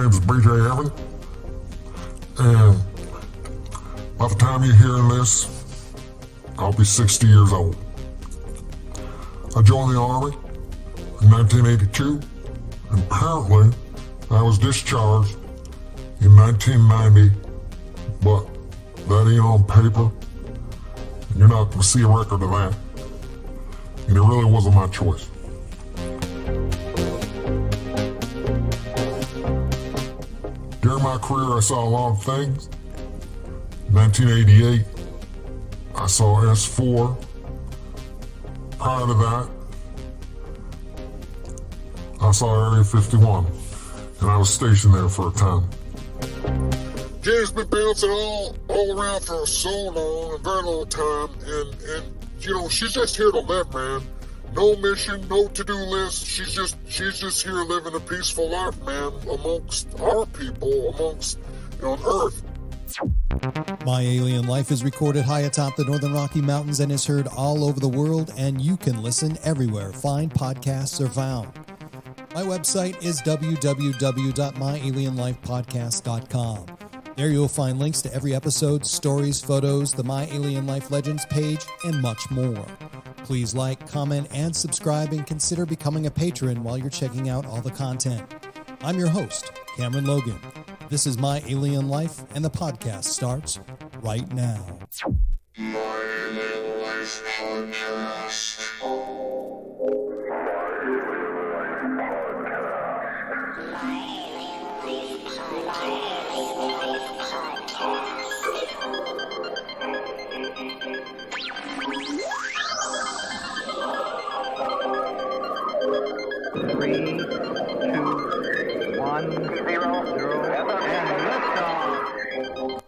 name's BJ Evans, and by the time you're hearing this, I'll be 60 years old. I joined the Army in 1982, and apparently I was discharged in 1990, but that ain't on paper. You're not going to see a record of that, and it really wasn't my choice. During my career, I saw a lot of things. 1988, I saw S4. Prior to that, I saw Area 51, and I was stationed there for a time. James been bouncing all around for so long, a very long time, and you know, she's just here to live, man. No mission, no to-do list. She's just here living a peaceful life, man, amongst our people, amongst on Earth. My Alien Life is recorded high atop the Northern Rocky Mountains and is heard all over the world, and you can listen everywhere fine podcasts are found. My website is www.myalienlifepodcast.com. There you'll find links to every episode, stories, photos, the My Alien Life Legends page, and much more. Please like, comment, and subscribe, and consider becoming a patron while you're checking out all the content. I'm your host, Cameron Logan. This is My Alien Life, and the podcast starts right now. My Alien Life Podcast. Three, two, 1, 0, and liftoff.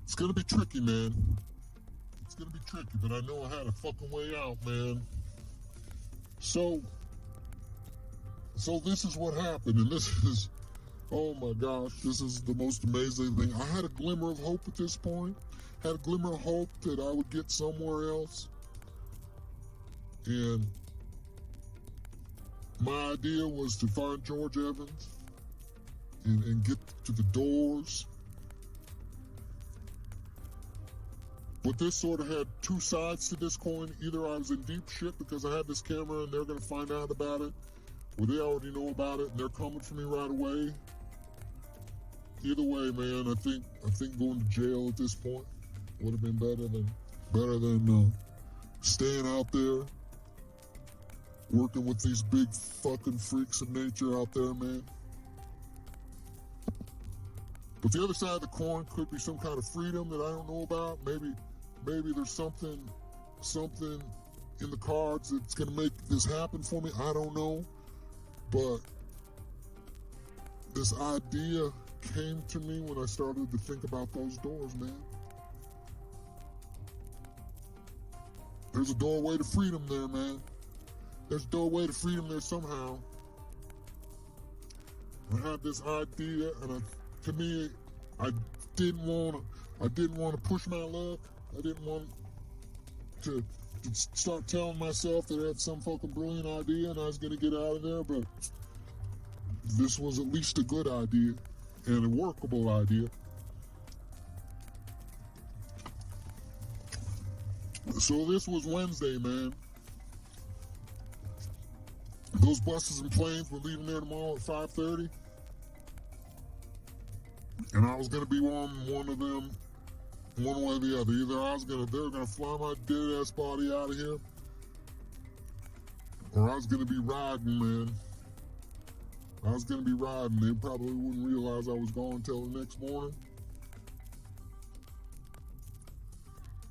It's gonna be tricky, man. It's gonna be tricky, but I know I had a fucking way out, man. So this is what happened, and this is, oh my gosh, this is the most amazing thing. I had a glimmer of hope at this point. Had a glimmer of hope that I would get somewhere else. And my idea was to find George Evans and get to the doors. But this sort of had two sides to this coin. Either I was in deep shit because I had this camera and they're going to find out about it, or they already know about it and they're coming for me right away. Either way, man, I think going to jail at this point would have been better than staying out there, working with these big fucking freaks of nature out there, man. But the other side of the coin could be some kind of freedom that I don't know about. Maybe there's something in the cards that's gonna make this happen for me. I don't know. But this idea came to me when I started to think about those doors, man. There's a doorway to freedom there, man. There's a doorway to freedom there somehow. I had this idea, and to me, I didn't want to push my luck. I didn't want to start telling myself that I had some fucking brilliant idea and I was going to get out of there, but this was at least a good idea and a workable idea. So this was Wednesday, man. Those buses and planes were leaving there tomorrow at 5:30. And I was going to be on one of them, one way or the other. Either they were going to fly my dead ass body out of here, or I was going to be riding, man. I was going to be riding. They probably wouldn't realize I was gone until the next morning.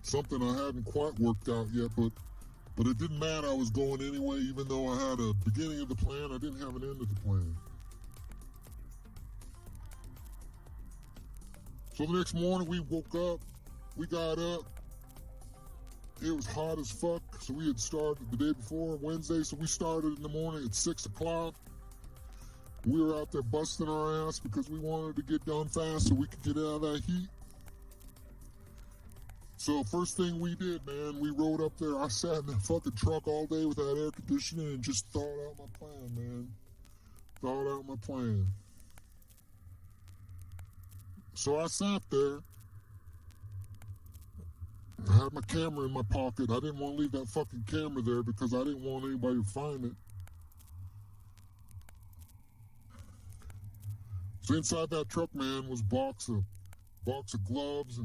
Something I hadn't quite worked out yet, but it didn't matter. I was going anyway, even though I had a beginning of the plan. I didn't have an end of the plan. So the next morning we woke up We got up. It was hot as fuck, so we had started the day before, Wednesday, so we started in the morning at 6 o'clock. We were out there busting our ass because we wanted to get done fast so we could get out of that heat. So first thing we did, man, we rode up there. I sat in the fucking truck all day with that air conditioning and just thought out my plan, man. Thought out my plan. So I sat there. I had my camera in my pocket. I didn't want to leave that fucking camera there because I didn't want anybody to find it. So inside that truck, man, was box of gloves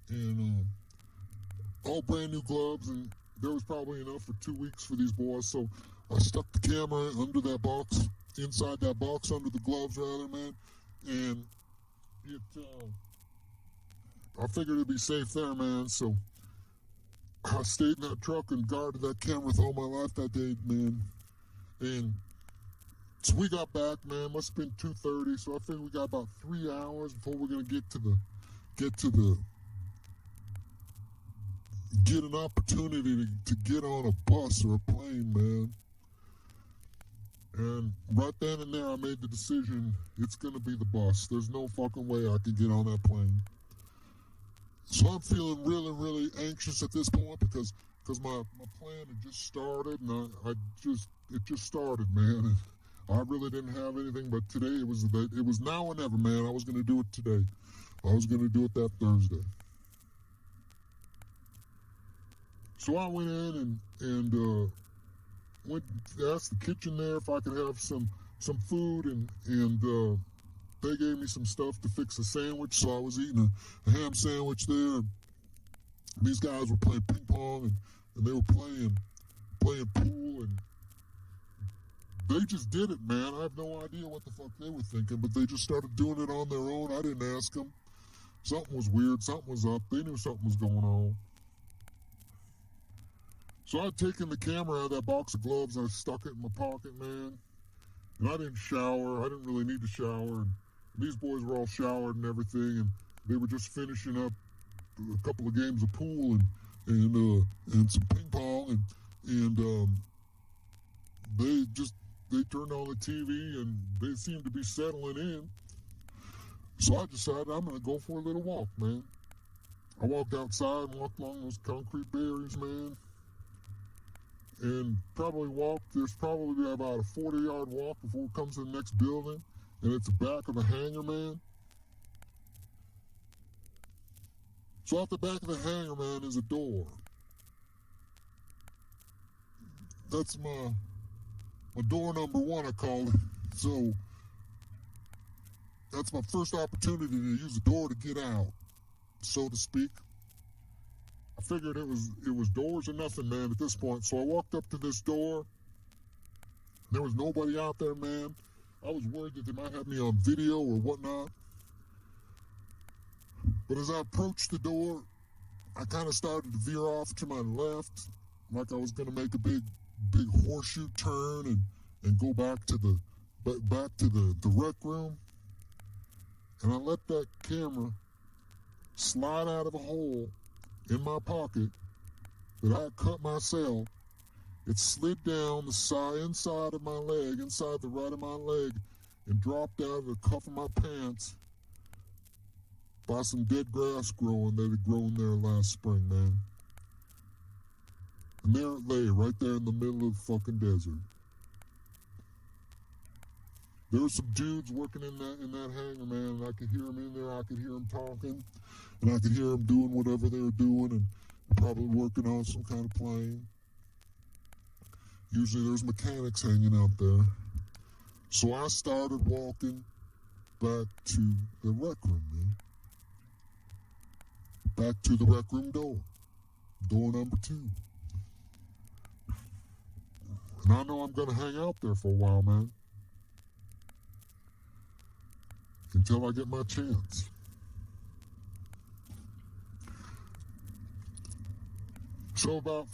and all brand new gloves, and there was probably enough for 2 weeks for these boys. So I stuck the camera under that box, inside that box, under the gloves rather, man, and I figured it'd be safe there, man. So I stayed in that truck and guarded that camera with all my life that day, man. And so we got back, man. Must have been 2:30. So I figured we got about 3 hours before we're gonna get an opportunity to get on a bus or a plane, man. And right then and there, I made the decision, it's going to be the bus. There's no fucking way I can get on that plane. So I'm feeling really, really anxious at this point because my plan had just started, and it just started, man. And I really didn't have anything, but today it was now or never, man. I was going to do it today. I was going to do it that Thursday. So I went in and went asked the kitchen there if I could have some food, and they gave me some stuff to fix a sandwich. So I was eating a ham sandwich there. And these guys were playing ping pong and they were playing pool, and they just did it, man. I have no idea what the fuck they were thinking, but they just started doing it on their own. I didn't ask them. Something was weird. Something was up. They knew something was going on. So I'd taken the camera out of that box of gloves and I stuck it in my pocket, man. And I didn't shower. I didn't really need to shower. And these boys were all showered and everything, and they were just finishing up a couple of games of pool and some ping pong, and they turned on the TV and they seemed to be settling in. So I decided I'm going to go for a little walk, man. I walked outside and walked along those concrete barriers, man. And there's probably about a 40-yard walk before it comes to the next building. And it's the back of the hangar, man. So out the back of the hangar, man, is a door. That's my door number one, I call it. So that's my first opportunity to use the door to get out, so to speak. I figured it was doors or nothing, man, at this point. So I walked up to this door. There was nobody out there, man. I was worried that they might have me on video or whatnot. But as I approached the door, I kind of started to veer off to my left, like I was going to make a big horseshoe turn and go back to the rec room. And I let that camera slide out of a hole in my pocket that I cut myself. It slid down the inside of my leg, inside the right of my leg, and dropped out of the cuff of my pants by some dead grass growing that had grown there last spring, man. And there it lay, right there in the middle of the fucking desert. There were some dudes working in that hangar, man, and I could hear them in there. I could hear them talking, and I could hear them doing whatever they were doing, and probably working on some kind of plane. Usually there's mechanics hanging out there. So I started walking back to the rec room, man. Back to the rec room door. Door number 2. And I know I'm going to hang out there for a while, man. Until I get my chance. So about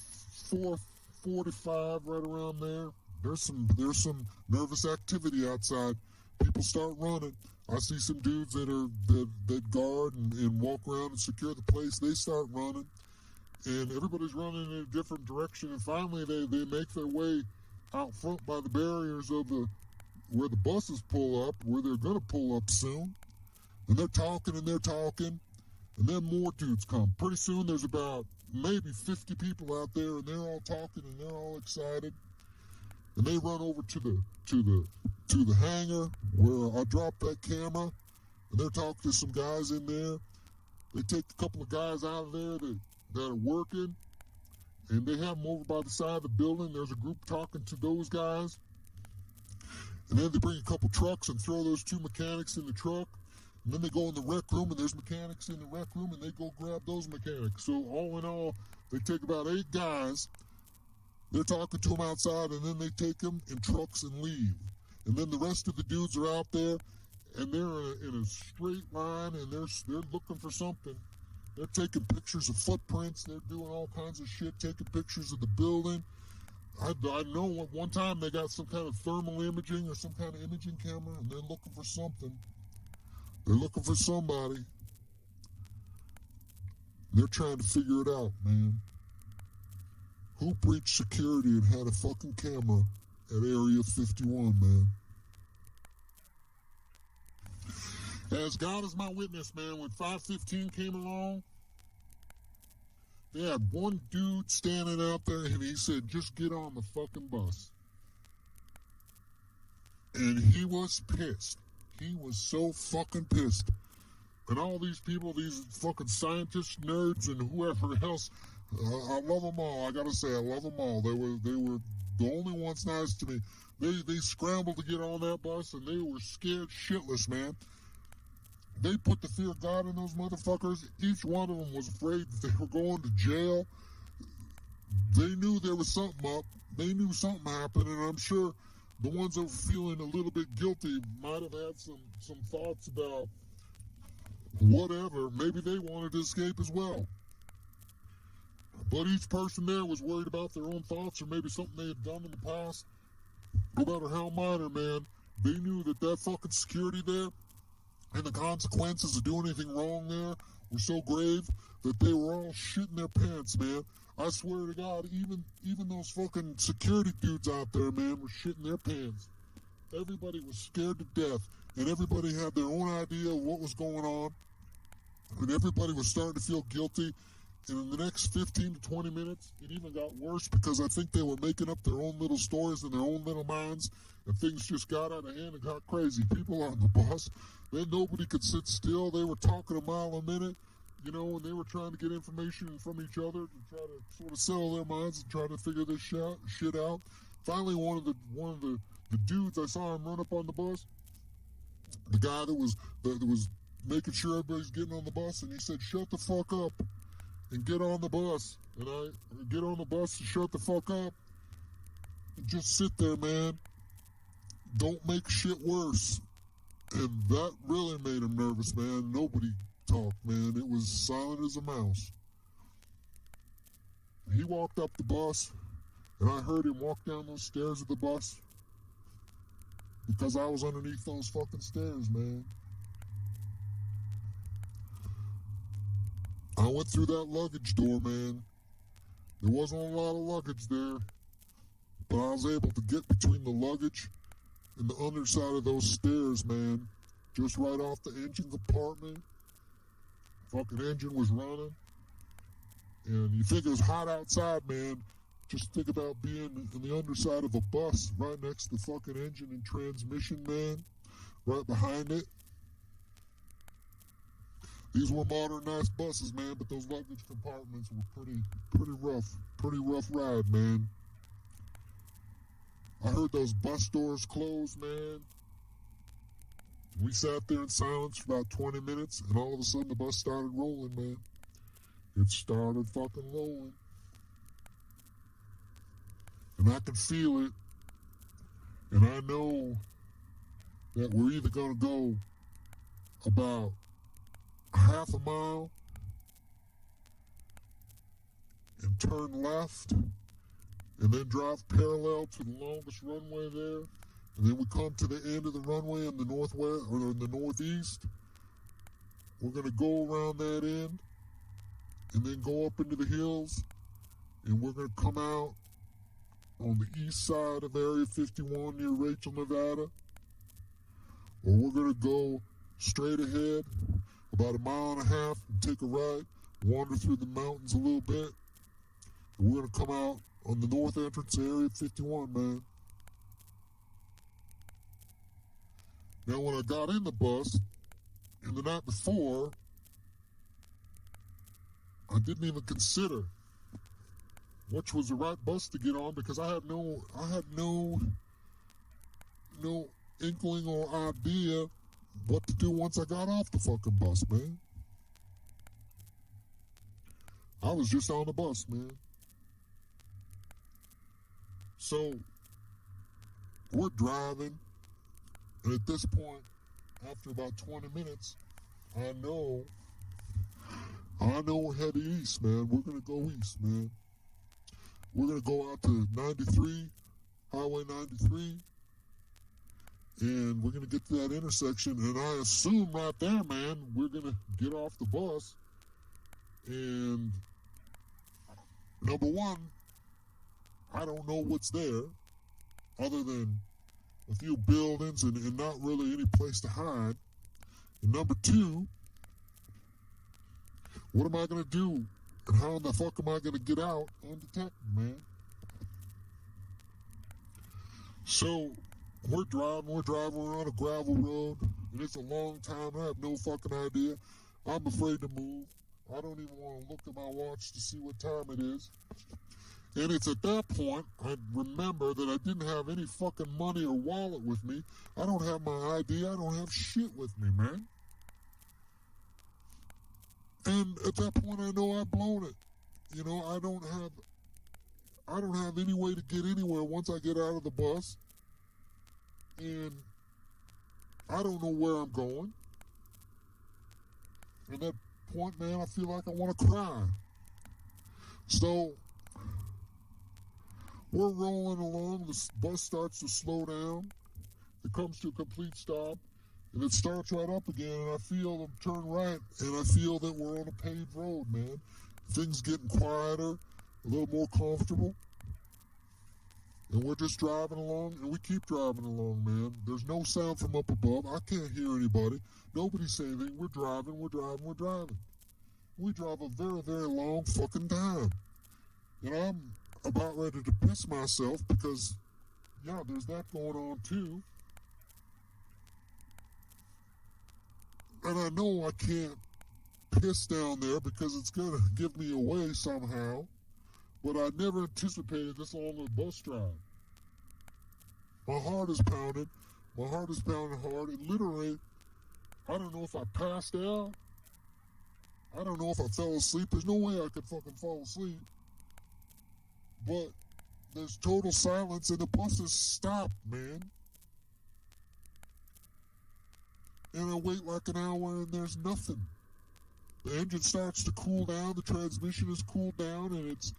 4:45, right around there, there's some nervous activity outside. People start running. I see some dudes that guard and walk around and secure the place. They start running, and everybody's running in a different direction. And finally, they make their way out front by the barriers of where the buses pull up, where they're gonna pull up soon. And they're talking, and then more dudes come. Pretty soon, there's about maybe 50 people out there, and they're all talking and they're all excited. And they run over to the hangar where I dropped that camera, and they're talking to some guys in there. They take a couple of guys out of there that are working, and they have them over by the side of the building. There's a group talking to those guys. And then they bring a couple trucks and throw those two mechanics in the truck. And then they go in the rec room, and there's mechanics in the rec room, and they go grab those mechanics. So all in all, they take about 8 guys. They're talking to them outside, and then they take them in trucks and leave. And then the rest of the dudes are out there, and they're in a straight line, and they're looking for something. They're taking pictures of footprints. They're doing all kinds of shit, taking pictures of the building. I know at one time they got some kind of thermal imaging or some kind of imaging camera, and they're looking for something. They're looking for somebody. They're trying to figure it out, man. Who breached security and had a fucking camera at Area 51, man? As God is my witness, man, when 515 came along, they had one dude standing out there, and he said, just get on the fucking bus. And he was pissed. He was so fucking pissed. And all these people, these fucking scientists, nerds, and whoever else, I love them all. I gotta say, I love them all. They were the only ones nice to me. They scrambled to get on that bus, and they were scared shitless, man. They put the fear of God in those motherfuckers. Each one of them was afraid that they were going to jail. They knew there was something up. They knew something happened, and I'm sure the ones that were feeling a little bit guilty might have had some thoughts about whatever. Maybe they wanted to escape as well. But each person there was worried about their own thoughts or maybe something they had done in the past. No matter how minor, man, they knew that fucking security there and the consequences of doing anything wrong there were so grave that they were all shitting their pants, man. I swear to God, even those fucking security dudes out there, man, were shitting their pants. Everybody was scared to death, and everybody had their own idea of what was going on, and everybody was starting to feel guilty. And in the next 15 to 20 minutes, it even got worse because I think they were making up their own little stories in their own little minds, and things just got out of hand and got crazy. People on the bus, then nobody could sit still. They were talking a mile a minute, you know, and they were trying to get information from each other to try to sort of settle their minds and try to figure this shit out. Finally, one of the dudes, I saw him run up on the bus, the guy that was making sure everybody's getting on the bus, and he said, "Shut the fuck up and get on the bus." And I get on the bus and shut the fuck up and just sit there, man. Don't make shit worse. And that really made him nervous, man. Nobody talked, man. It was silent as a mouse. He walked up the bus, and I heard him walk down those stairs of the bus because I was underneath those fucking stairs, man. I went through that luggage door, man. There wasn't a lot of luggage there, but I was able to get between the luggage and the underside of those stairs, man. Just right off the engine compartment. Fucking engine was running. And you think it was hot outside, man. Just think about being in the underside of a bus right next to the fucking engine and transmission, man. Right behind it. These were modernized buses, man, but those luggage compartments were pretty rough ride, man. I heard those bus doors close, man. We sat there in silence for about 20 minutes, and all of a sudden the bus started rolling, man. It started fucking rolling. And I can feel it. And I know that we're either going to go about half a mile and turn left and then drive parallel to the longest runway there And then we come to the end of the runway in the northwest or in the northeast. We're going to go around that end and then go up into the hills. And we're going to come out on the east side of Area 51 near Rachel, Nevada. Or we're going to go straight ahead about a mile and a half and take a right, wander through the mountains a little bit. And we're going to come out on the north entrance of Area 51, man. Now, when I got in the bus, and the night before, I didn't even consider which was the right bus to get on because I had no inkling or idea what to do once I got off the fucking bus, man. I was just on the bus, man. So, we're driving, and at this point, after about 20 minutes, I know we're heading east, man. We're going to go east, man. We're going to go out to 93, Highway 93, and we're going to get to that intersection, and I assume right there, man, we're going to get off the bus, and number one, I don't know what's there, other than a few buildings and not really any place to hide. And number two, what am I going to do? And how the fuck am I going to get out undetected, man? So, we're driving, we're on a gravel road, and it's a long time, and I have no fucking idea. I'm afraid to move. I don't even want to look at my watch to see what time it is. And it's at that point I remember that I didn't have any fucking money or wallet with me. I don't have my ID. I don't have shit with me, man. And at that point I know I've blown it. You know, I don't have any way to get anywhere once I get out of the bus. And I don't know where I'm going. At that point, man, I feel like I want to cry. So we're rolling along, the bus starts to slow down, it comes to a complete stop, and it starts right up again, and I feel them turn right, and I feel that we're on a paved road, man. Things getting quieter, a little more comfortable, and we're just driving along, and we keep driving along, man. There's no sound from up above, I can't hear anybody, nobody's saying anything, we're driving. We drive a very, very long fucking time, and I'm about ready to piss myself because, yeah, there's that going on too. And I know I can't piss down there because it's going to give me away somehow, but I never anticipated this long a bus drive. My heart is pounding hard, and literally, I don't know if I passed out, I don't know if I fell asleep, there's no way I could fucking fall asleep. But there's total silence and the bus is stopped, man. And I wait like an hour and there's nothing. The engine starts to cool down, the transmission is cooled down, and it's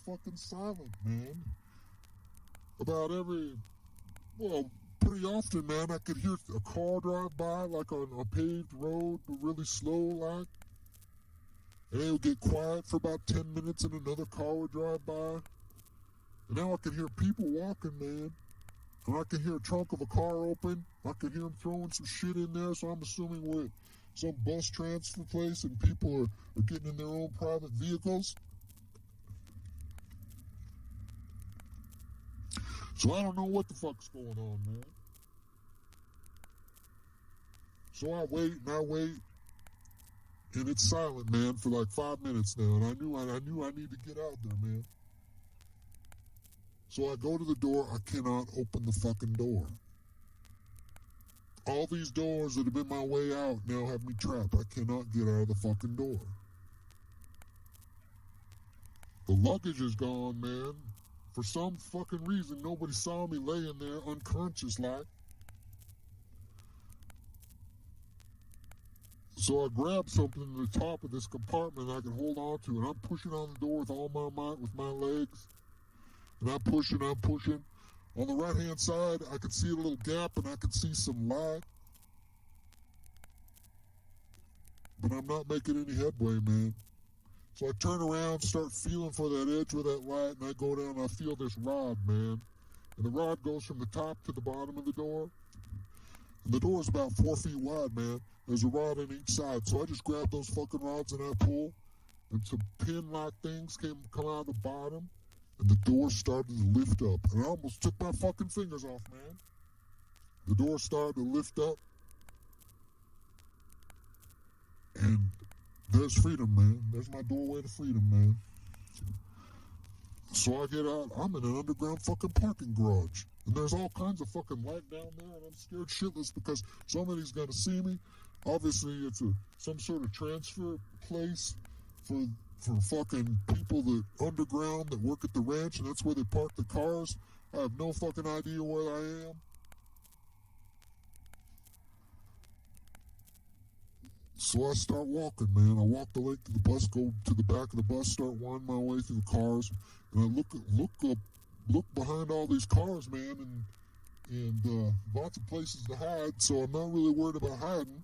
fucking silent, man. Pretty often, man, I could hear a car drive by, like on a paved road, but really slow, like. And it would get quiet for about 10 minutes and another car would drive by. And now I can hear people walking, man. And I can hear a trunk of a car open. I can hear them throwing some shit in there. So I'm assuming we're at some bus transfer place and people are getting in their own private vehicles. So I don't know what the fuck's going on, man. So I wait. And it's silent, man, for like 5 minutes now. And I knew I need to get out there, man. So I go to the door, I cannot open the fucking door. All these doors that have been my way out now have me trapped. I cannot get out of the fucking door. The luggage is gone, man. For some fucking reason, nobody saw me laying there unconscious like. So I grab something in the top of this compartment I can hold on to, and I'm pushing on the door with all my might with my legs. And I'm pushing. On the right-hand side, I could see a little gap and I could see some light. But I'm not making any headway, man. So I turn around, start feeling for that edge with that light, and I go down and I feel this rod, man. And the rod goes from the top to the bottom of the door. And the door is about 4 feet wide, man. There's a rod on each side. So I just grab those fucking rods and I pull. And some pin-like things come out of the bottom. And the door started to lift up. And I almost took my fucking fingers off, man. The door started to lift up. And there's freedom, man. There's my doorway to freedom, man. So I get out. I'm in an underground fucking parking garage. And there's all kinds of fucking light down there. And I'm scared shitless because somebody's going to see me. Obviously, it's some sort of transfer place for fucking people that underground that work at the ranch. And that's where they park the cars. I have no fucking idea where I am. So I start walking, man. I walk the length of the bus, go to the back of the bus, start winding my way through the cars, and I look behind all these cars, man, and lots of places to hide. So I'm not really worried about hiding.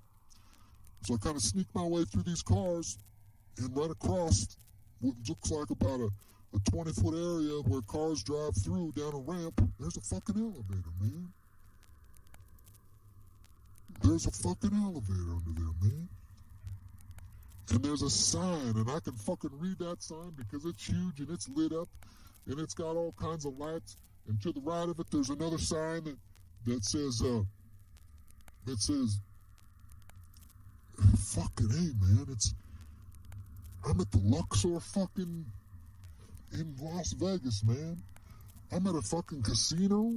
So I kind of sneak my way through these cars, and right across what looks like about a 20-foot area where cars drive through down a ramp, there's a fucking elevator, man. There's a fucking elevator under there, man. And there's a sign, and I can fucking read that sign because it's huge and it's lit up and it's got all kinds of lights. And to the right of it, there's another sign that says, fucking hey, man, I'm at the Luxor fucking in Las Vegas, man. I'm at a fucking casino.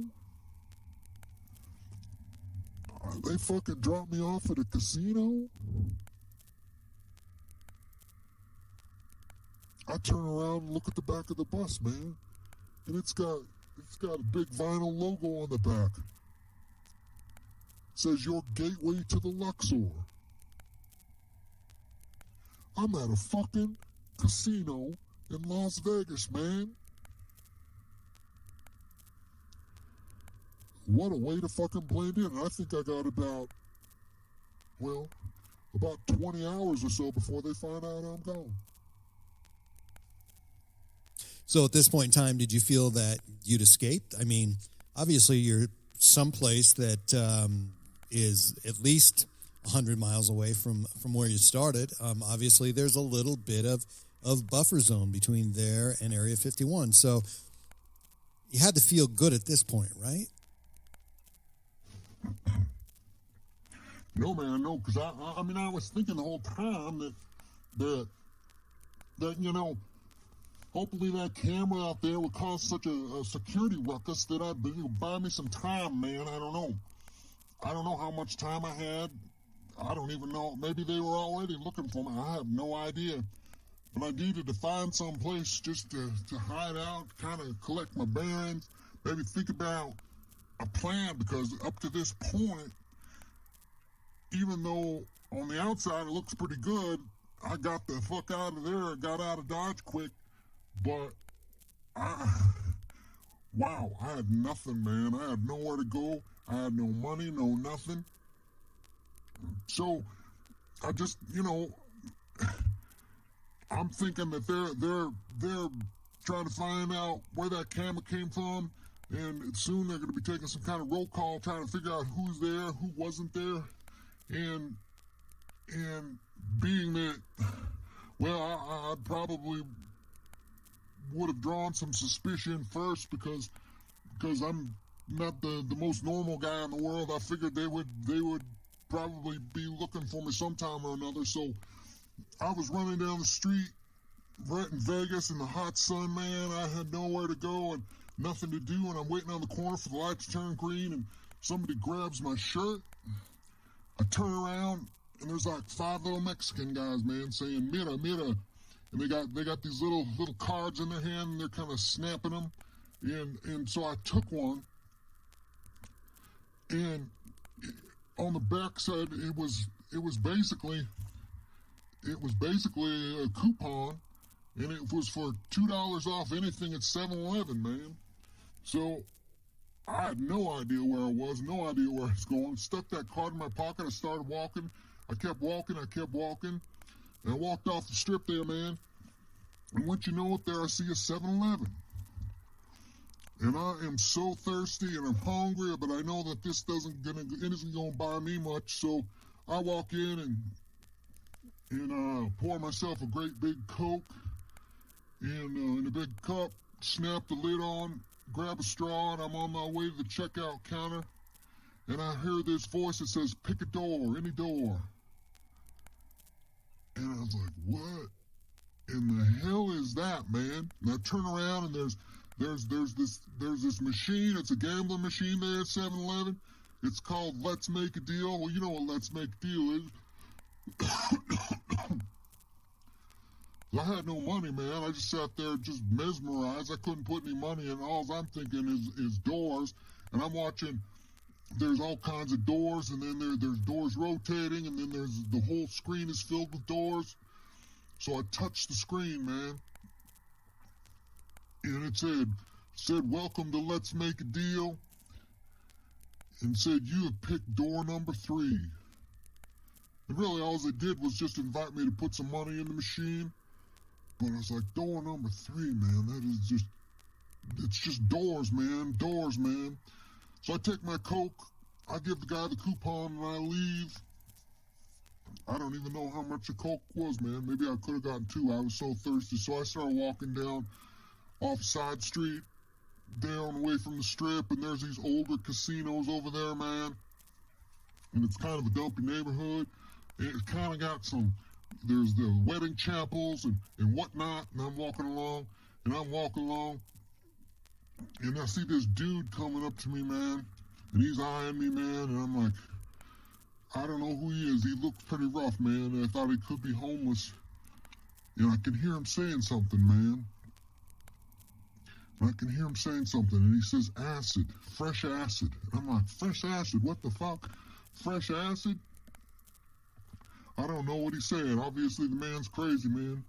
They fucking dropped me off at a casino. I turn around and look at the back of the bus, man, and it's got a big vinyl logo on the back. It says your gateway to the Luxor. I'm at a fucking casino in Las Vegas, man. What a way to fucking blend in. And I think I got about 20 hours or so before they find out I'm gone. So at this point in time, did you feel that you'd escaped? I mean, obviously you're someplace that is at least 100 miles away from where you started. Obviously, there's a little bit of buffer zone between there and Area 51. So you had to feel good at this point, right? No, man, no, because I mean, I was thinking the whole time that you know, hopefully that camera out there would cause such a security ruckus that I'd buy me some time, man. I don't know how much time I had. I don't even know. Maybe they were already looking for me. I have no idea. But I needed to find some place just to hide out, kind of collect my bearings, maybe think about a plan, because up to this point, even though on the outside it looks pretty good, I got the fuck out of there, got out of Dodge quick, but I had nothing, man. I had nowhere to go. I had no money, no nothing. So I just, you know, I'm thinking that they're trying to find out where that camera came from, and soon they're going to be taking some kind of roll call, trying to figure out who's there, who wasn't there, and being that, well, I probably would have drawn some suspicion first because I'm not the most normal guy in the world. I figured they would probably be looking for me sometime or another. So I was running down the street right in Vegas in the hot sun, man. I had nowhere to go and nothing to do, and I'm waiting on the corner for the light to turn green, and somebody grabs my shirt. I turn around, and there's like 5 little Mexican guys, man, saying "Mira, mira," and they got these little cards in their hand, and they're kind of snapping them, and so I took one, and on the back side it was basically a coupon, and it was for $2 off anything at 7-Eleven, man. So I had no idea where I was, no idea where I was going. Stuck that card in my pocket. I started walking. I kept walking. And I walked off the strip there, man. And once you know it, there I see a 7-Eleven. And I am so thirsty and I'm hungry, but I know that this isn't gonna buy me much. So I walk in and pour myself a great big Coke in a big cup, snap the lid on, grab a straw, and I'm on my way to the checkout counter. And I hear this voice that says, "Pick a door, any door." And I was like, what in the hell is that, man? And I turn around and there's this machine. It's a gambling machine there at 7-Eleven. It's called Let's Make a Deal. Well, you know what Let's Make a Deal is. I had no money, man. I just sat there just mesmerized. I couldn't put any money in. All I'm thinking is doors. And I'm watching, there's all kinds of doors, and then there's doors rotating, and then there's the whole screen is filled with doors. So I touched the screen, man. And it said, "Welcome to Let's Make a Deal." And said, "You have picked door number 3. And really all they did was just invite me to put some money in the machine. But I was like, door number 3, man, it's just doors, man, doors, man. So I take my Coke, I give the guy the coupon, and I leave. I don't even know how much the Coke was, man. Maybe I could have gotten 2. I was so thirsty. So I started walking down off a side street, down away from the strip, and there's these older casinos over there, man. And it's kind of a dumpy neighborhood. It's kind of got there's the wedding chapels and whatnot, and I'm walking along, and I see this dude coming up to me, man, and he's eyeing me, man, and I'm like, I don't know who he is. He looks pretty rough, man, and I thought he could be homeless, and I can hear him saying something, man. I can hear him saying something, and he says acid, fresh acid. And I'm like, fresh acid? What the fuck? Fresh acid? I don't know what he's saying. Obviously, the man's crazy, man.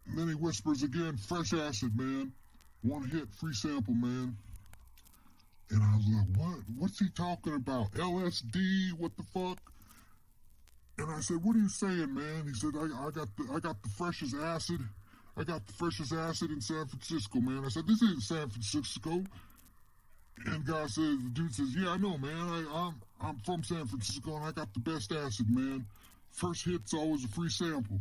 And then he whispers again, fresh acid, man. 1 hit, free sample, man. And I was like, what? What's he talking about? LSD? What the fuck? And I said, what are you saying, man? He said, I got the freshest acid. I got the freshest acid in San Francisco, man. I said, this isn't San Francisco. And the dude says, yeah, I know, man. I'm from San Francisco, and I got the best acid, man. First hit's always a free sample.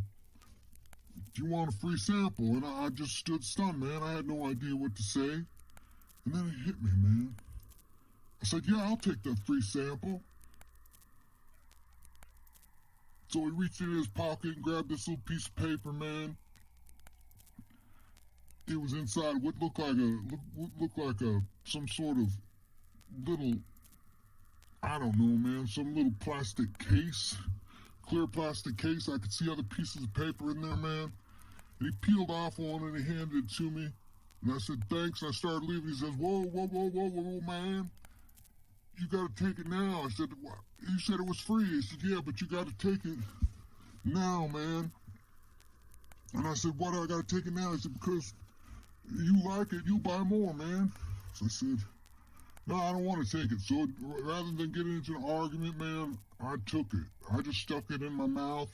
Do you want a free sample? And I just stood stunned, man. I had no idea what to say. And then it hit me, man. I said, yeah, I'll take that free sample. So he reached in his pocket and grabbed this little piece of paper, man. It was inside what looked like some sort of little, I don't know, man, some little plastic case, clear plastic case. I could see other pieces of paper in there, man. And he peeled off one and he handed it to me. And I said, thanks. And I started leaving. He says, whoa, man. You got to take it now. I said, what? You said it was free. He said, yeah, but you got to take it now, man. And I said, why do I got to take it now? He said, because you like it, you buy more, man. So I said, no, I don't want to take it. So rather than getting into an argument, man, I took it. I just stuck it in my mouth.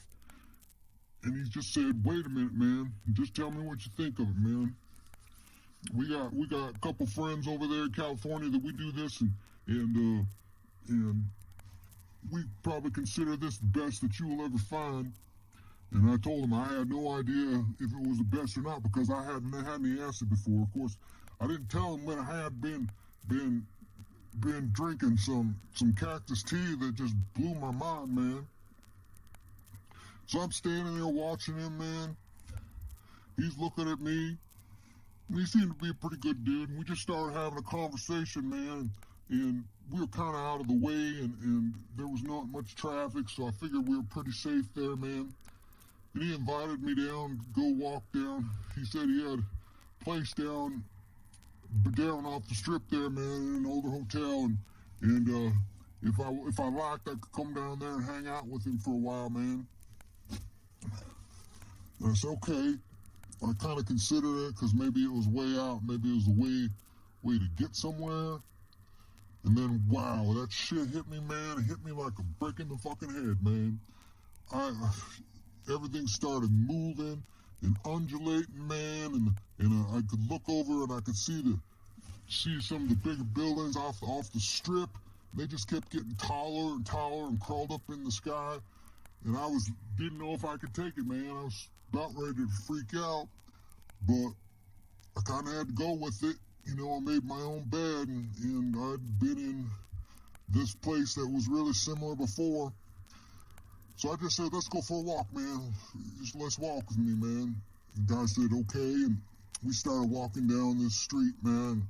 And he just said, wait a minute, man. Just tell me what you think of it, man. We got a couple friends over there in California that we do this, and we probably consider this the best that you will ever find. And I told him I had no idea if it was the best or not because I hadn't had any acid before. Of course, I didn't tell him that I had been drinking some cactus tea that just blew my mind, man. So I'm standing there watching him, man. He's looking at me. And he seemed to be a pretty good dude. And we just started having a conversation, man. And we were kind of out of the way, and there was not much traffic, so I figured we were pretty safe there, man. And he invited me down to go walk down. He said he had a place down off the strip there, man, in an older hotel. And if I liked, I could come down there and hang out with him for a while, man. And I said, okay. I kind of considered it because maybe it was way out. Maybe it was way to get somewhere. And then, wow, that shit hit me, man. It hit me like a brick in the fucking head, man. Everything started moving and undulating, man. And I could look over and I could see some of the bigger buildings off the strip. They just kept getting taller and taller and crawled up in the sky. And I didn't know if I could take it, man. I was about ready to freak out, but I kind of had to go with it. You know, I made my own bed, and I'd been in this place that was really similar before. So I just said, let's go for a walk, man. Just let's walk with me, man. The guy said, okay, and we started walking down this street, man.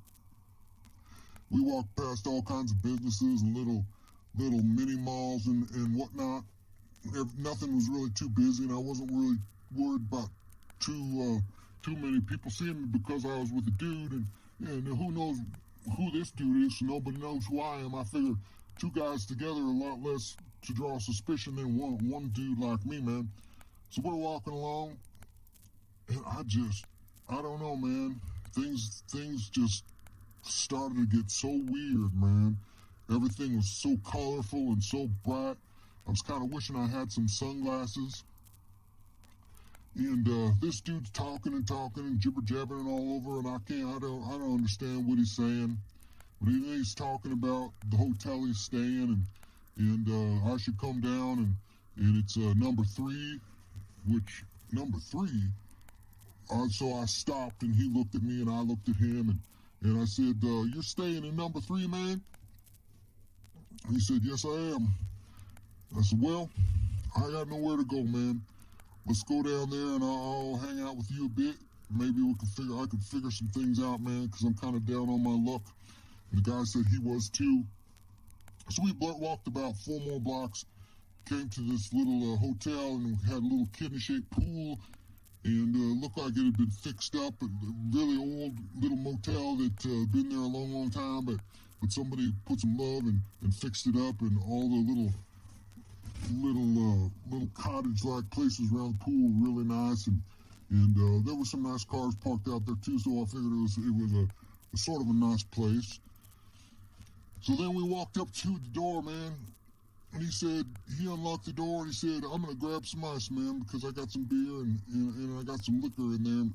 We walked past all kinds of businesses and little mini malls and whatnot. Nothing was really too busy, and I wasn't really worried about too many people seeing me because I was with a dude, and who knows who this dude is, so nobody knows who I am. I figure two guys together are a lot less to draw suspicion than one dude like me, man. So we're walking along, and I don't know, man. Things just started to get so weird, man. Everything was so colorful and so bright. I was kind of wishing I had some sunglasses. And this dude's talking and jibber-jabbering all over, and I don't understand what he's saying. But he's talking about the hotel he's staying, and I should come down, and it's number 3, which, number 3? So I stopped, and he looked at me, and I looked at him, and I said, you're staying in number 3, man? He said, yes, I am. I said, well, I got nowhere to go, man. Let's go down there and I'll hang out with you a bit. Maybe I could figure some things out, man, because I'm kind of down on my luck. And the guy said he was too. So we walked about 4 more blocks, came to this little hotel, and we had a little kidney-shaped pool, and looked like it had been fixed up. A really old little motel that had been there a long, long time, but somebody put some love and fixed it up, and all the little cottage-like places around the pool were really nice, and there were some nice cars parked out there too, so I figured it was a sort of a nice place. So then we walked up to the door, man, and he unlocked the door, and he said, I'm going to grab some ice, man, because I got some beer and I got some liquor in there,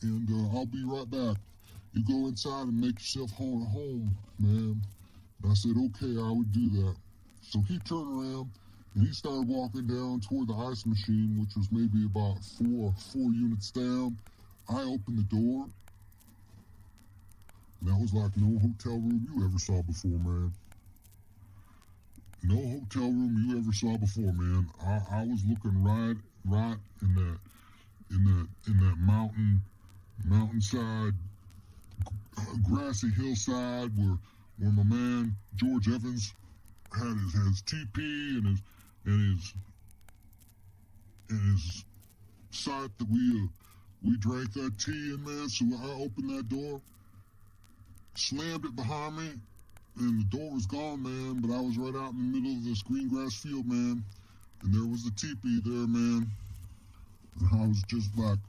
and I'll be right back. You go inside and make yourself home, man. And I said, okay, I would do that. So he turned around, and he started walking down toward the ice machine, which was maybe about four units down. I opened the door, and that was like no hotel room you ever saw before, man. No hotel room you ever saw before, man. I was looking right in that mountainside, grassy hillside where my man George Evans had his TP and his site that we drank that tea in, man. So I opened that door, slammed it behind me, and the door was gone, man. But I was right out in the middle of this green grass field, man, and there was the teepee there, man. And I was just like,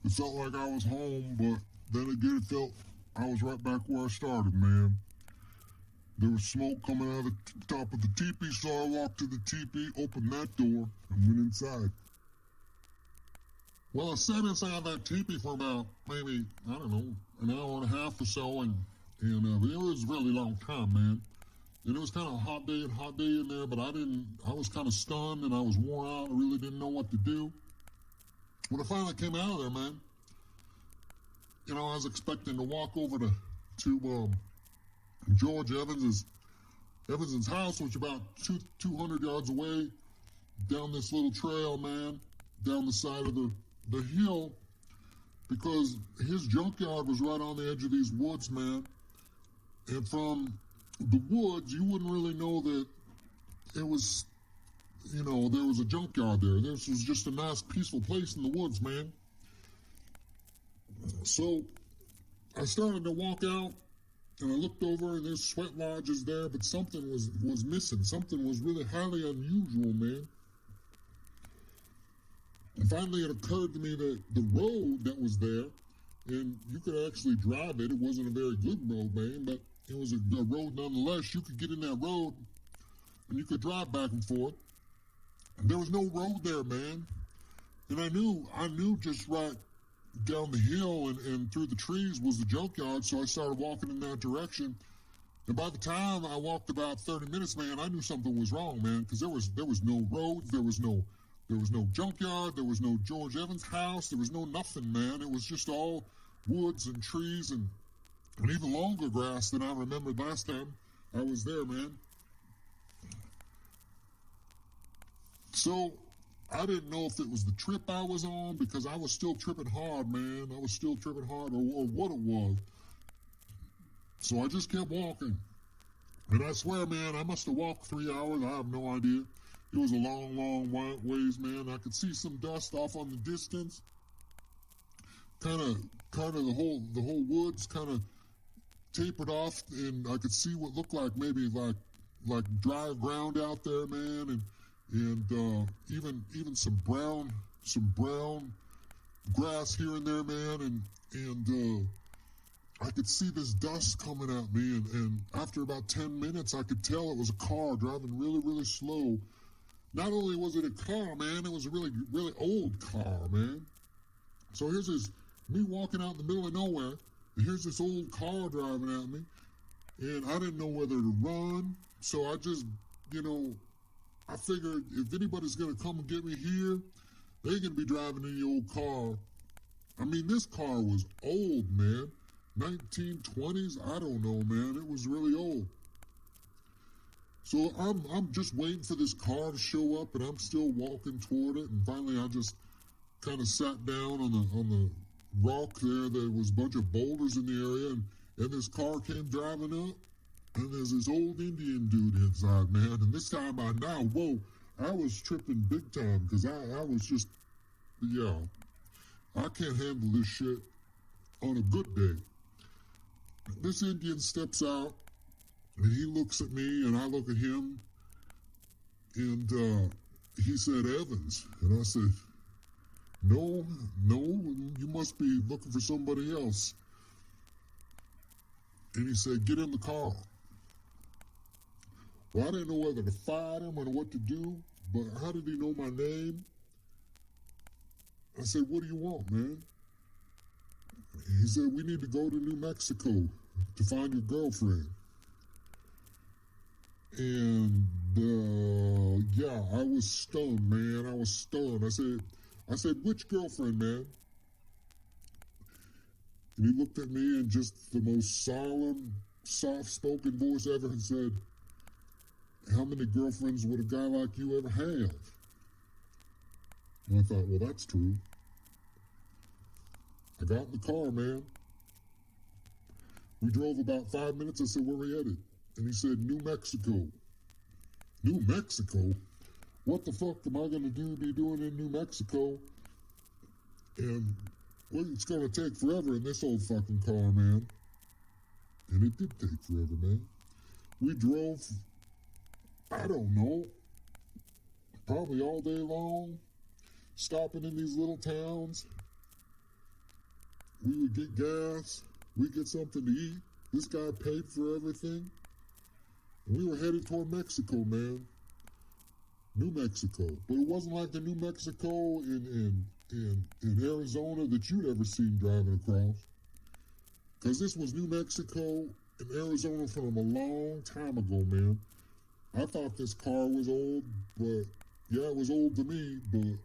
it felt like I was home, but then again, it felt I was right back where I started, man. There was smoke coming out of the top of the teepee, so I walked to the teepee, opened that door, and went inside. Well, I sat inside that teepee for about maybe, I don't know, an hour and a half or so, and it was a really long time, man. And it was kind of a hot day in there, but I was kind of stunned and I was worn out. I really didn't know what to do. When I finally came out of there, man, I was expecting to walk over to George Evans's house, which is about 200 yards away, down this little trail, man, down the side of the hill, because his junkyard was right on the edge of these woods, man. And from the woods, you wouldn't really know that it was, there was a junkyard there. This was just a nice, peaceful place in the woods, man. So I started to walk out, and I looked over, and there's sweat lodges there, but something was missing. Something was really highly unusual, man. And finally, it occurred to me that the road that was there, and you could actually drive it. It wasn't a very good road, man, but it was a road nonetheless. You could get in that road, and you could drive back and forth. And there was no road there, man. And I knew just right down the hill and through the trees was the junkyard, so I started walking in that direction. And by the time I walked about 30 minutes, man, I knew something was wrong, man, because there was no road, there was no junkyard, there was no George Evans house, there was no nothing, man. It was just all woods and trees and even longer grass than I remembered last time I was there, man. So I didn't know if it was the trip I was on, because I was still tripping hard, man. I was still tripping hard, or what it was. So I just kept walking. And I swear, man, I must have walked 3 hours. I have no idea. It was a long, long ways, man. I could see some dust off on the distance. Kind of the whole woods kind of tapered off, and I could see what looked like maybe like dry ground out there, man, and even some brown grass here and there, man, and I could see this dust coming at me, and after about 10 minutes, I could tell it was a car driving really, really slow. Not only was it a car, man, it was a really, really old car, man. So here's me walking out in the middle of nowhere, and here's this old car driving at me, and I didn't know whether to run, so I just, I figured if anybody's going to come and get me here, they're going to be driving in the old car. I mean, this car was old, man. 1920s, I don't know, man. It was really old. So I'm just waiting for this car to show up, and I'm still walking toward it. And finally, I just kind of sat down on the rock there. There was a bunch of boulders in the area, and this car came driving up, and there's this old Indian dude inside, man. And this time I was tripping big time, because I was just, I can't handle this shit on a good day. This Indian steps out, and he looks at me, and I look at him, and he said, "Evans." And I said, No, you must be looking for somebody else. And he said, "Get in the car." Well, I didn't know whether to fight him or what to do, but how did he know my name? I said, "What do you want, man?" He said, "We need to go to New Mexico to find your girlfriend." And, I was stunned, man. I was stunned. I said, "Which girlfriend, man?" And he looked at me in just the most solemn, soft-spoken voice ever and said, "How many girlfriends would a guy like you ever have?" And I thought, well, that's true. I got in the car, man. We drove about 5 minutes. I said, "Where are we headed?" And he said, "New Mexico." New Mexico? What the fuck am I going to be doing in New Mexico? And, well, it's going to take forever in this old fucking car, man. And it did take forever, man. We drove, I don't know, probably all day long, stopping in these little towns. We would get gas. We'd get something to eat. This guy paid for everything. And we were headed toward Mexico, man. New Mexico. But it wasn't like the New Mexico in Arizona that you'd ever seen driving across. Because this was New Mexico and Arizona from a long time ago, man. I thought this car was old, but yeah, it was old to me, but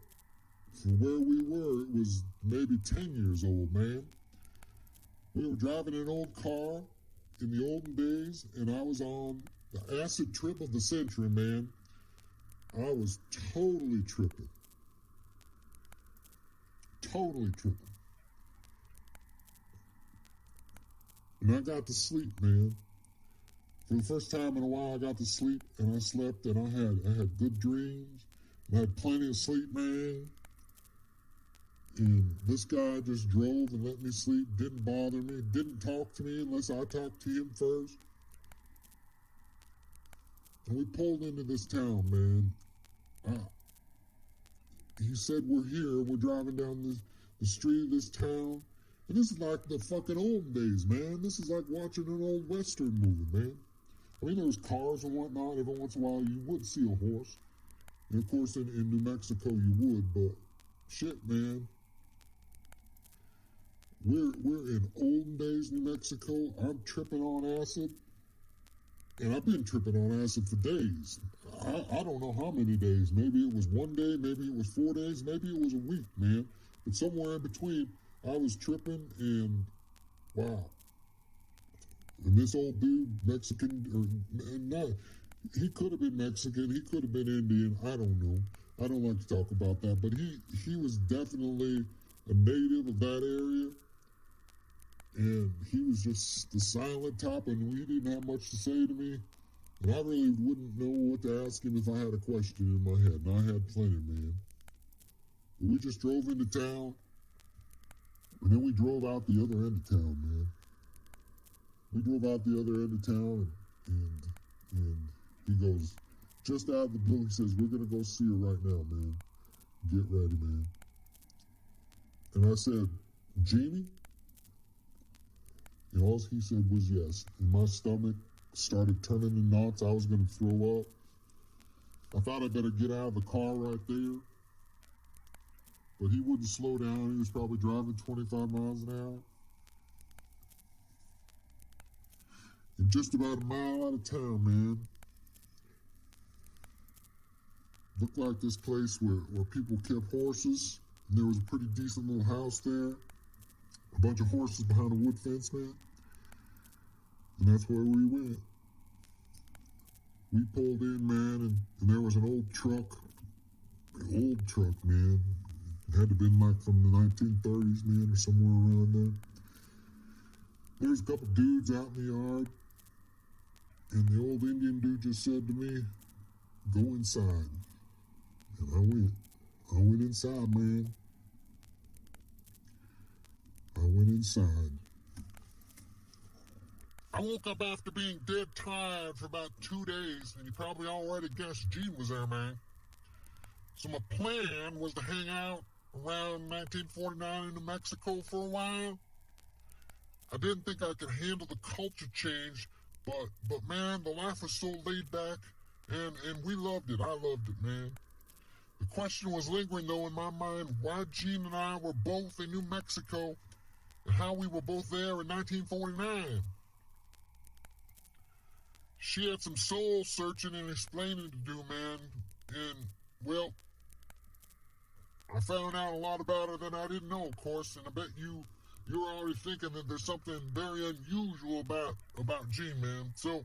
for where we were, it was maybe 10 years old, man. We were driving an old car in the olden days, and I was on the acid trip of the century, man. I was totally tripping. Totally tripping. And I got to sleep, man. For the first time in a while, I got to sleep, and I slept, and I had good dreams. I had plenty of sleep, man. And this guy just drove and let me sleep, didn't bother me, didn't talk to me unless I talked to him first. And we pulled into this town, man. He said, "We're here, we're driving down the street of this town, And this is like the fucking old days, man. This is like watching an old Western movie, man. I mean, there was cars and whatnot. Every once in a while, you would see a horse. And, of course, in New Mexico, you would. But, shit, man. We're in olden days, New Mexico. I'm tripping on acid. And I've been tripping on acid for days. I don't know how many days. Maybe it was 1 day. Maybe it was 4 days. Maybe it was a week, man. But somewhere in between, I was tripping and, wow. And this old dude, Mexican, or not, he could have been Mexican, he could have been Indian, I don't know. I don't like to talk about that, but he was definitely a native of that area. And he was just the silent type, and he didn't have much to say to me. And I really wouldn't know what to ask him if I had a question in my head. And I had plenty, man. But we just drove into town, and then we drove out the other end of town, man. We drove out the other end of town, and he goes, just out of the blue, he says, we're going to go see her right now, man. Get ready, man. And I said, Jeannie? And all he said was yes. And my stomach started turning in knots. I was going to throw up. I thought I better get out of the car right there. But he wouldn't slow down. He was probably driving 25 miles an hour. And just about a mile out of town, man. Looked like this place where people kept horses. And there was a pretty decent little house there. A bunch of horses behind a wood fence, man. And that's where we went. We pulled in, man, and there was an old truck. An old truck, man. It had to have been like from the 1930s, man, or somewhere around there. There's a couple dudes out in the yard. And the old Indian dude just said to me, go inside. And I went. I went inside, man. I went inside. I woke up after being dead tired for about 2 days, and you probably already guessed Gene was there, man. So my plan was to hang out around 1949 in New Mexico for a while. I didn't think I could handle the culture change, but man, the life was so laid back, and we loved it. I loved it, man. The question was lingering, though, in my mind, why Gene and I were both in New Mexico and how we were both there in 1949. She had some soul searching and explaining to do, man, and, well, I found out a lot about her that I didn't know, of course, and I bet you're already thinking that there's something very unusual about Jean, man. So,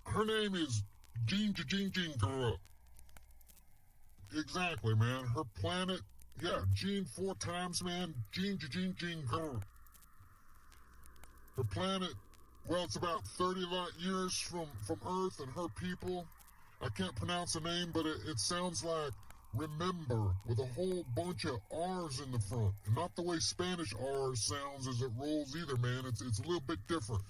her name is Jean Girl. Exactly, man. Her planet, yeah, Jean 4 times, man. Jean Girl. Her planet, well, it's about 30 light years from Earth and her people. I can't pronounce the name, but it sounds like remember with a whole bunch of R's in the front. And not the way Spanish R sounds as it rolls either, man. It's a little bit different.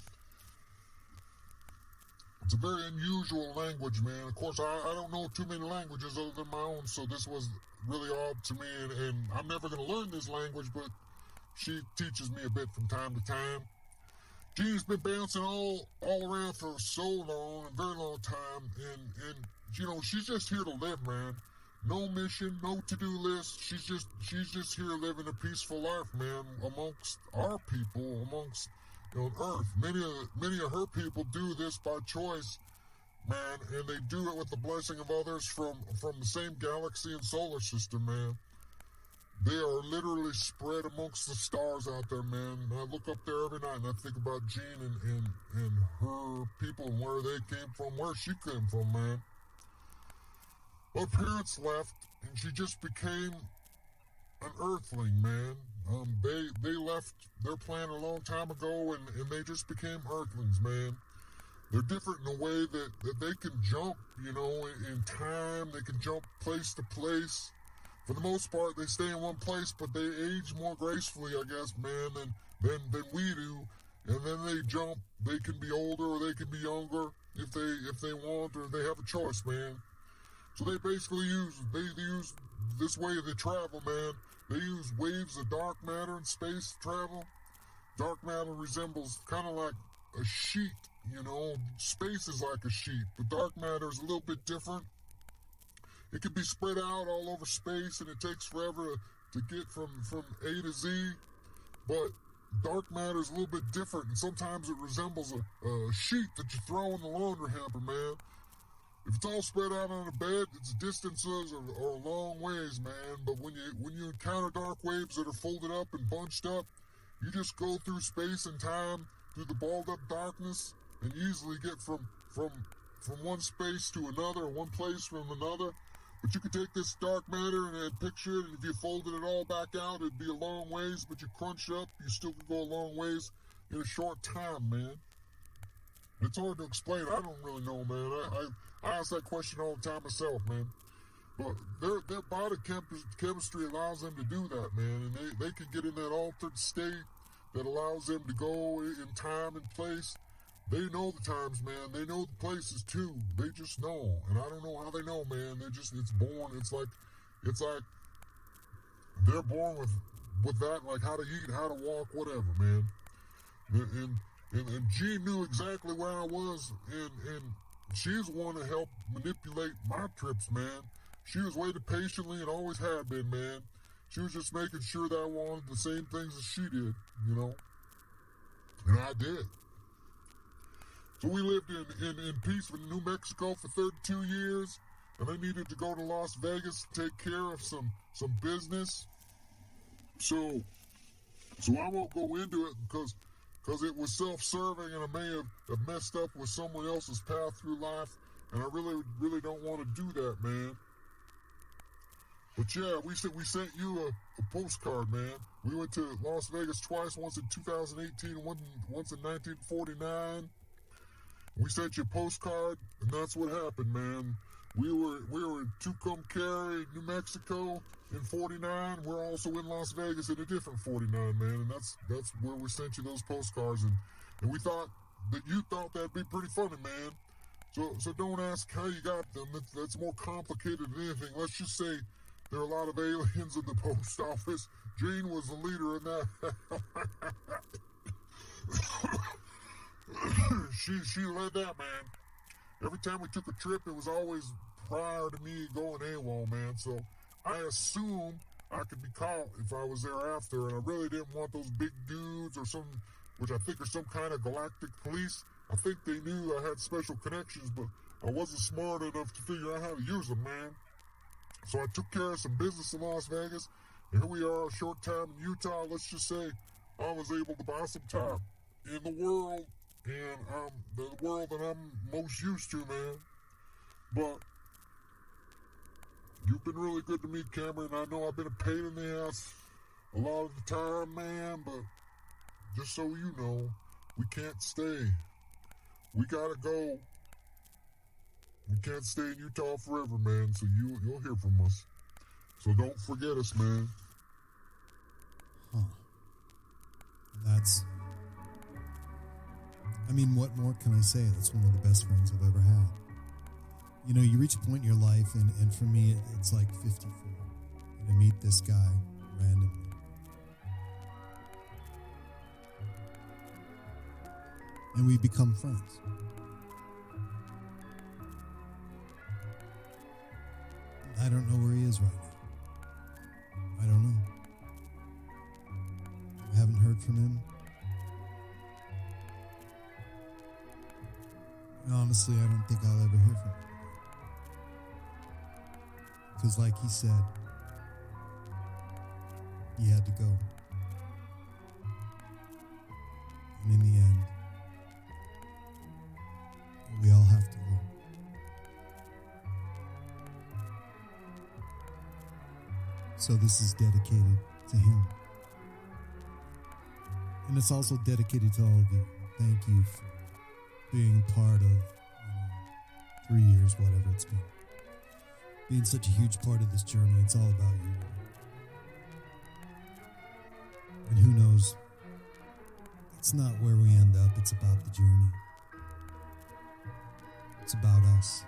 It's a very unusual language, man. Of course, I don't know too many languages other than my own, so this was really odd to me. And I'm never going to learn this language, but she teaches me a bit from time to time. Jean's been bouncing all around for so long, a very long time, and you know, she's just here to live, man. No mission, no to-do list. She's just here living a peaceful life, man, amongst our people, amongst, you know, Earth. Many of her people do this by choice, man, and they do it with the blessing of others from the same galaxy and solar system, man. They are literally spread amongst the stars out there, man. And I look up there every night and I think about Jean and her people and where they came from, where she came from, man. Her parents left and she just became an earthling, man. They left their planet a long time ago and they just became earthlings, man. They're different in a way that they can jump, you know, in time. They can jump place to place. For the most part, they stay in one place, but they age more gracefully, I guess, man, than we do. And then they jump. They can be older or they can be younger if they want, or they have a choice, man. So they basically use this way they travel, man. They use waves of dark matter in space travel. Dark matter resembles kind of like a sheet, you know. Space is like a sheet, but dark matter is a little bit different. It can be spread out all over space, and it takes forever to get from A to Z. But dark matter is a little bit different, and sometimes it resembles a sheet that you throw in the laundry hamper, man. If it's all spread out on a bed, its distances are a long ways, man. But when you encounter dark waves that are folded up and bunched up, you just go through space and time, through the balled up darkness, and easily get from one space to another, or one place from another. But you could take this dark matter and picture it, and if you folded it all back out, it'd be a long ways, but you crunch up, you still could go a long ways in a short time, man. It's hard to explain. I don't really know, man. I ask that question all the time myself, man. But their body chemistry allows them to do that, man. And they can get in that altered state that allows them to go in time and place. They know the times, man. They know the places too. They just know. And I don't know how they know, man. It's born. It's like they're born with that, like how to eat, how to walk, whatever, man. And Jean knew exactly where I was, and she's the one to help manipulate my trips, man. She was waiting patiently and always had been, man. She was just making sure that I wanted the same things as she did, you know. And I did. So we lived in peace in New Mexico for 32 years, and I needed to go to Las Vegas to take care of some business. So I won't go into it because it was self-serving, and I may have messed up with someone else's path through life, and I really don't want to do that, man. But yeah, we sent you a postcard, man. We went to Las Vegas twice, once in 2018 and once in 1949. We sent you a postcard, and that's what happened, man. We were in TUCUMCARI, New Mexico in 49. We're also in Las Vegas in a different 49, man. And that's where we sent you those postcards. And we thought that you thought that'd be pretty funny, man. So don't ask how you got them. That's more complicated than anything. Let's just say there are a lot of aliens in the post office. Jean was the leader in that. She led that, man. Every time we took a trip, it was always prior to me going AWOL, man. So I assumed I could be caught if I was there after, and I really didn't want those big dudes or which I think are some kind of galactic police. I think they knew I had special connections, but I wasn't smart enough to figure out how to use them, man. So I took care of some business in Las Vegas, and here we are a short time in Utah. Let's just say I was able to buy some time in the world, and the world that I'm most used to, man. But you've been really good to me, Cameron. I know I've been a pain in the ass a lot of the time, man, but just so you know, we can't stay. We gotta go. We can't stay in Utah forever, man, so you'll hear from us. So don't forget us, man. What more can I say? That's one of the best friends I've ever had. You know, you reach a point in your life, and for me, it's like 54. And I meet this guy randomly. And we become friends. I don't know where he is right now. I don't know. I haven't heard from him. And honestly, I don't think I'll ever hear from him. Because like he said, he had to go. And in the end, we all have to go. So this is dedicated to him. And it's also dedicated to all of you. Thank you for being part of 3 years, whatever it's been. Being such a huge part of this journey. It's all about you. And who knows? It's not where we end up. It's about the journey. It's about us.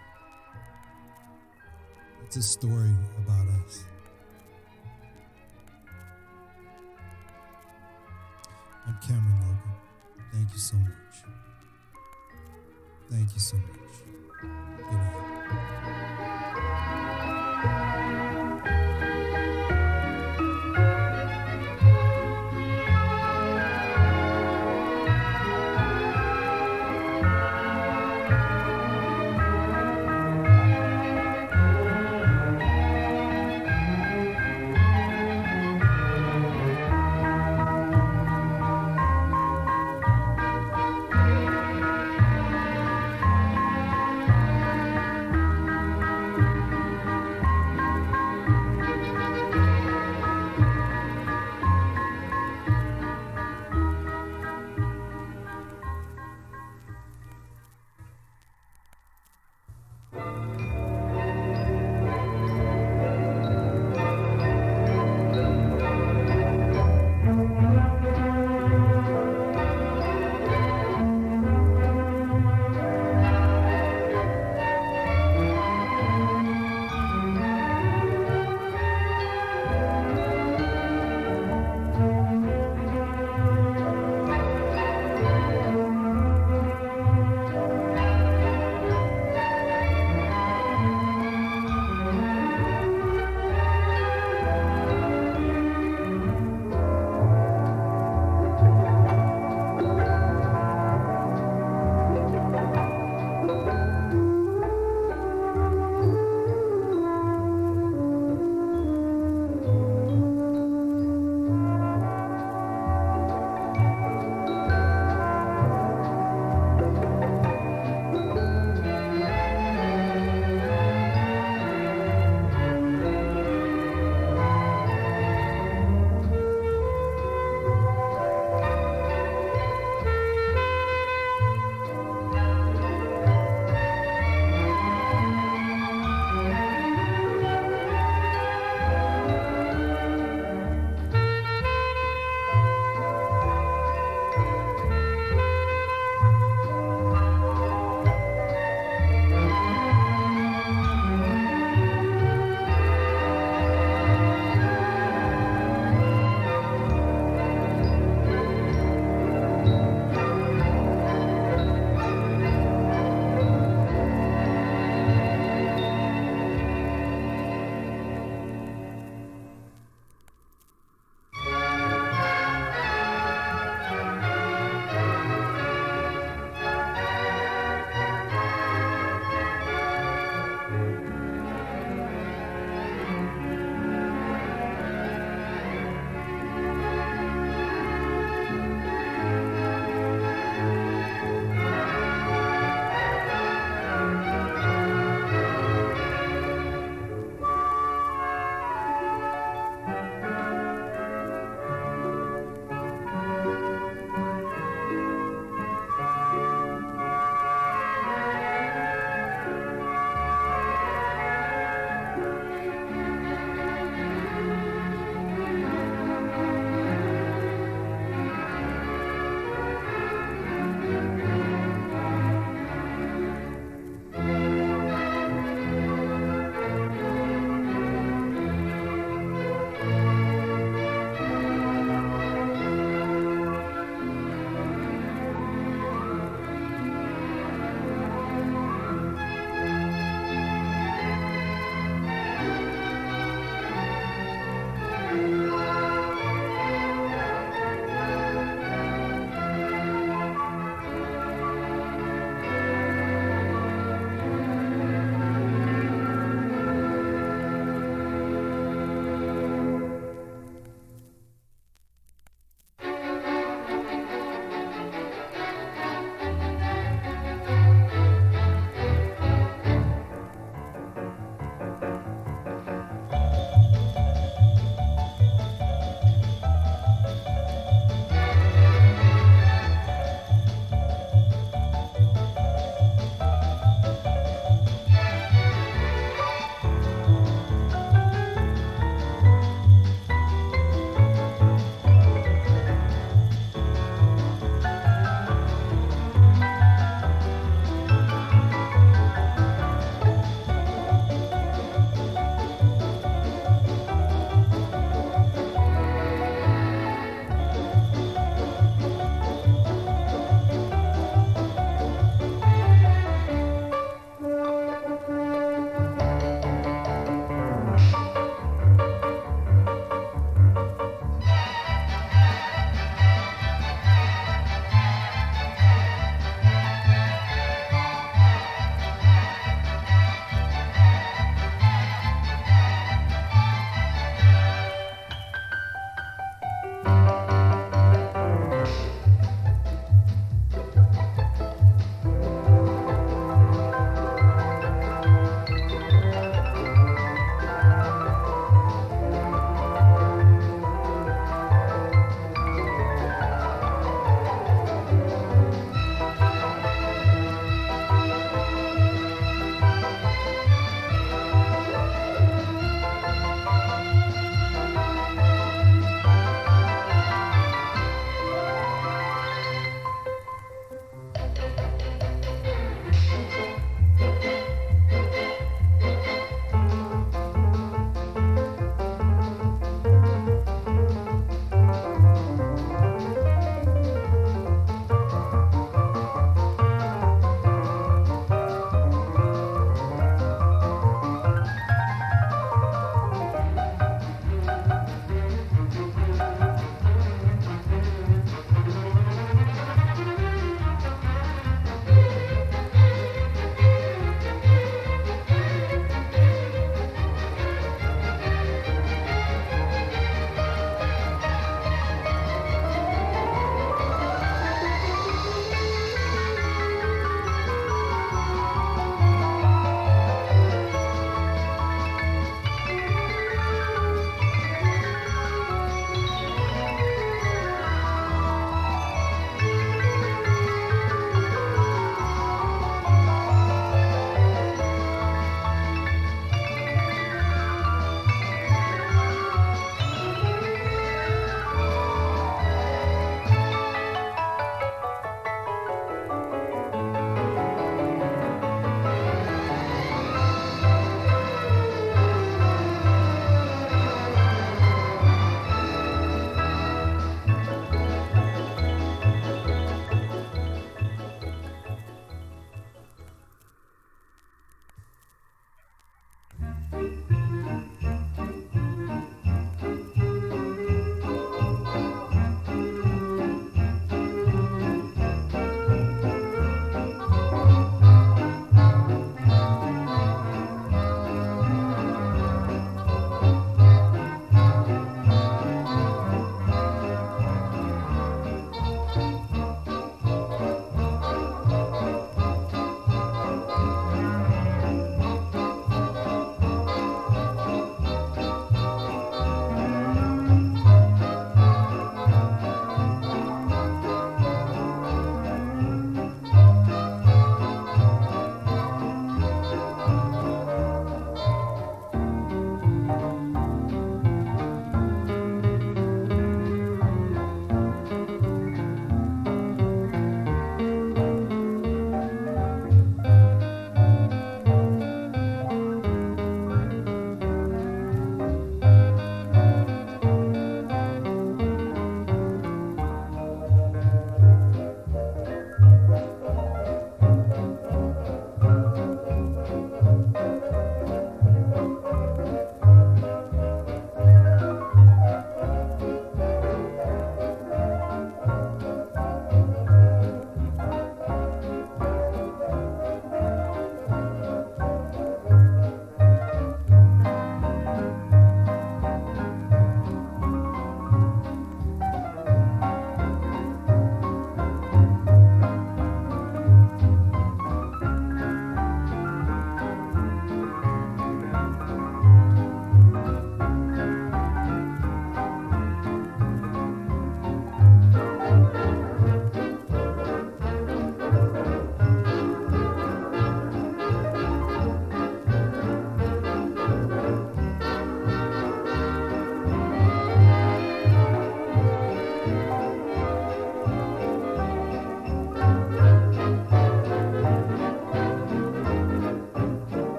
It's a story about us. I'm Cameron Logan. Thank you so much. Thank you so much. Good night.